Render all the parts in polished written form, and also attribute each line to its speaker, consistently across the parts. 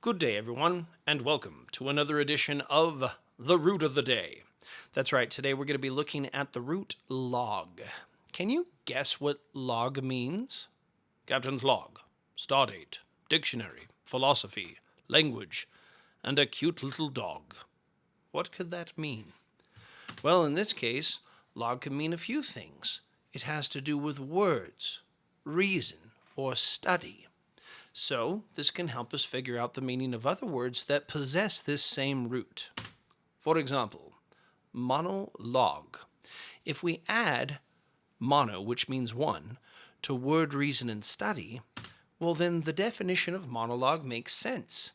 Speaker 1: Good day, everyone, and welcome to another edition of The Root of the Day. That's right, today we're going to be looking at the root log. Can you guess what log means? Captain's log, stardate, dictionary, philosophy, language, and a cute little dog. What could that mean? Well, in this case, log can mean a few things. It has to do with words, reason, or study. So, this can help us figure out the meaning of other words that possess this same root. For example, monologue. If we add mono, which means one, to word, reason, and study, well then the definition of monologue makes sense.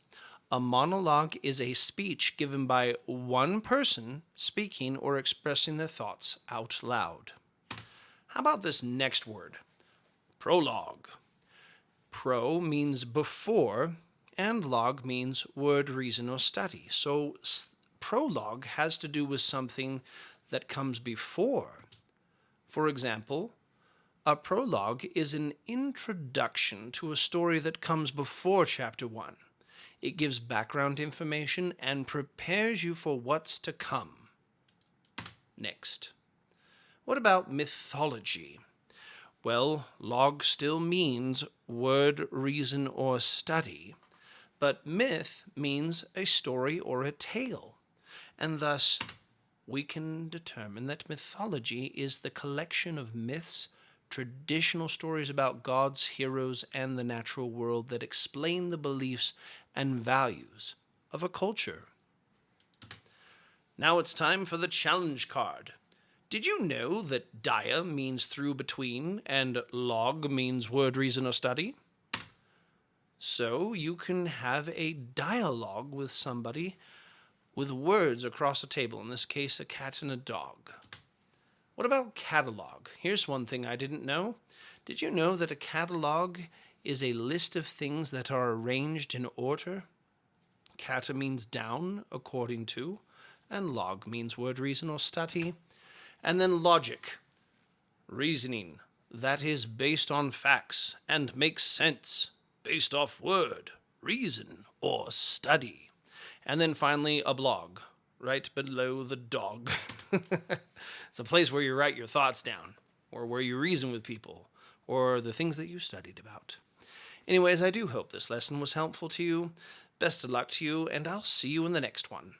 Speaker 1: A monologue is a speech given by one person speaking or expressing their thoughts out loud. How about this next word? Prologue. Pro means before, and log means word, reason, or study. So prologue has to do with something that comes before. For example, a prologue is an introduction to a story that comes before chapter 1. It gives background information and prepares you for what's to come. Next. What about mythology? Well, log still means word, reason, or study, but myth means a story or a tale, and thus we can determine that mythology is the collection of myths, traditional stories about gods, heroes, and the natural world that explain the beliefs and values of a culture. Now it's time for the challenge card. Did you know that dia means through, between, and log means word, reason, or study? So you can have a dialogue with somebody with words across a table, in this case a cat and a dog. What about catalog? Here's one thing I didn't know. Did you know that a catalog is a list of things that are arranged in order? Kata means down, according to, and log means word, reason, or study. And then logic, reasoning, that is based on facts and makes sense, based off word, reason, or study. And then finally, a blog, right below the dog. It's a place where you write your thoughts down, or where you reason with people, or the things that you studied about. Anyways, I do hope this lesson was helpful to you. Best of luck to you, and I'll see you in the next one.